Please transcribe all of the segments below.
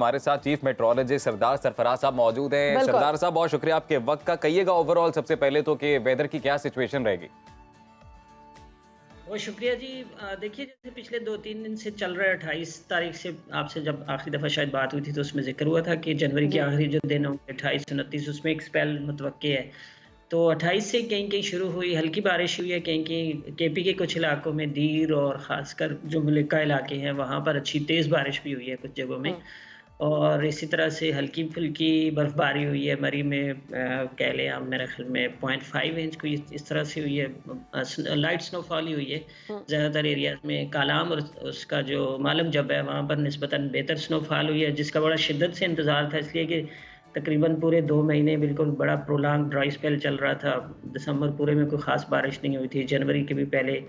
हमारे साथ chief metrologist सरदार सरफराज साहब मौजूद हैं। सरदार साहब, बहुत शुक्रिया आपके वक्त का। कहिएगा ओवरऑल सबसे पहले तो कि वेदर की क्या सिचुएशन रहेगी? बहुत शुक्रिया जी। देखिए, जैसे पिछले 2-3 दिन से चल रहा है, 28 तारीख से आपसे जब आखिरी दफ़ा शायद बात हुई थी तो उसमें जिक्र हुआ था कि जनवरी के आखिरी जो दिन होंगे 28-29, उसमें एक स्पेल मुतवक्के है। तो 28 से कहीं कहीं शुरू हुई, हल्की बारिश हुई है, कहीं कहीं केपी के कुछ इलाकों में, दीर और ख़ासकर जो मलिका इलाके हैं वहाँ पर अच्छी तेज़ बारिश भी हुई है कुछ जगहों में। और इसी तरह से हल्की फुल्की बर्फ़बारी हुई है मरी में, कह लें आप, मेरे ख्याल में 0.5 इंच कोई इस तरह से हुई है। लाइट स्नोफॉल ही हुई है ज़्यादातर एरियाज़ में। कालाम और उसका जो मालम जब है वहाँ पर निस्बतन बेहतर स्नोफॉल हुई है, जिसका बड़ा शिद्दत से इंतज़ार था, इसलिए कि तकरीबन पूरे 2 महीने बिल्कुल बड़ा प्रोलॉन्ग ड्राई स्पेल चल रहा था। दिसंबर पूरे में कोई ख़ास बारिश नहीं हुई थी, जनवरी के भी पहले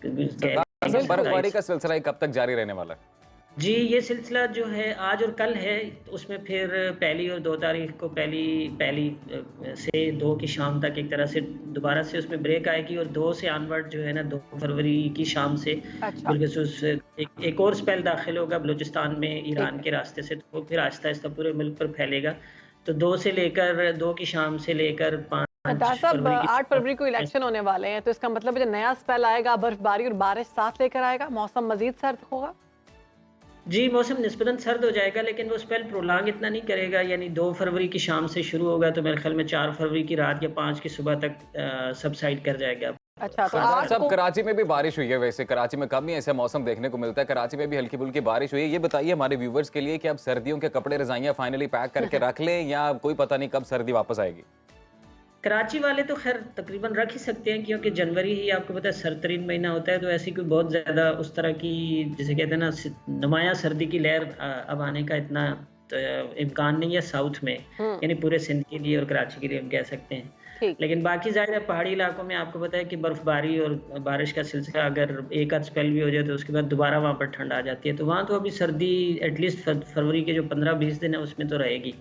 बर्फबारी का सिलसिला कब तक जारी रहने वाला है? जी, ये सिलसिला जो है आज और कल है, उसमें फिर पहली और 2 तारीख को पहली से 2 की शाम तक एक तरह से दोबारा से उसमें ब्रेक आएगी, और 2 से ऑनवर्ड जो है ना 2 फरवरी की शाम से बिलखुसूस एक और स्पेल दाखिल होगा बलूचिस्तान में ईरान के रास्ते से, तो फिर आहिस्ता आहिस्ता पूरे मुल्क पर फैलेगा। तो 2 की शाम से लेकर 5 साहब 8 फरवरी को इलेक्शन होने वाले हैं, तो इसका मतलब जो नया स्पेल आएगा बर्फबारी और बारिश साथ लेकर आएगा, मौसम मजीद सर्द होगा? जी, मौसम निस्बतन सर्द हो जाएगा, लेकिन वो स्पेल प्रोलॉन्ग इतना नहीं करेगा। यानी 2 फरवरी की शाम से शुरू होगा तो मेरे ख्याल में 4 फरवरी की रात या 5 की सुबह तक सबसाइड कर जाएगा। अच्छा, तो सरदार साहब, कराची में भी बारिश हुई है। वैसे कराची में कम ही ऐसा मौसम देखने को मिलता है, कराची में भी हल्की फुल्की बारिश हुई है। ये बताइए हमारे व्यूवर्स के लिए कि अब सर्दियों के कपड़े रजाइयाँ फाइनली पैक करके रख लें, या कोई पता नहीं कब सर्दी वापस आएगी? कराची वाले तो खैर तकरीबन रख ही सकते हैं, क्योंकि जनवरी ही आपको पता है सर्द-तरीन महीना होता है, तो ऐसी कोई बहुत ज़्यादा उस तरह की, जिसे कहते हैं ना, नुमायाँ सर्दी की लहर अब आने का इतना इम्कान नहीं है साउथ में, यानी पूरे सिंध के लिए और कराची के लिए हम कह सकते हैं। लेकिन बाकी ज़ाहिर है पहाड़ी इलाकों में आपको पता है कि बर्फबारी और बारिश का सिलसिला अगर एक आध स्पेल भी हो जाए तो उसके बाद दोबारा वहाँ पर ठंड आ जाती है, तो वहाँ तो अभी सर्दी एटलीस्ट फरवरी के जो 15-20 दिन है उसमें तो रहेगी।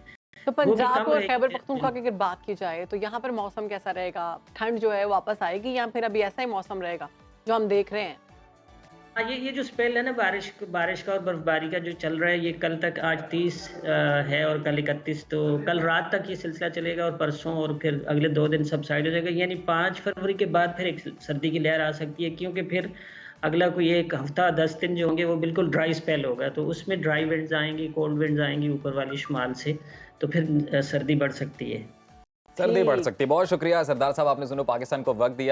तो पंजाब और खैबर पख्तूनख्वा की अगर बात की जाए तो यहाँ पर मौसम कैसा रहेगा? ठंड जो है वापस आएगी या फिर अभी ऐसा ही मौसम रहेगा जो हम देख रहे हैं? ये जो स्पेल है ना बारिश का और बर्फबारी का जो चल रहा है, ये कल तक, आज 30 है और कल 31, तो कल रात तक ये सिलसिला चलेगा और परसों और फिर अगले 2 दिन सबसाइड हो जाएगा। यानी 5 फरवरी के बाद फिर एक सर्दी की लहर आ सकती है, क्योंकि फिर अगला कोई एक हफ्ता 10 दिन जो होंगे वो बिल्कुल ड्राई स्पेल होगा, तो उसमें ड्राई विंड्स आएंगी, कोल्ड विंड्स आएंगी ऊपर वाली शुमाल से, तो फिर सर्दी बढ़ सकती है। सर्दी बढ़ सकती है। बहुत शुक्रिया सरदार साहब, आपने सुनो पाकिस्तान को वक्त दिया।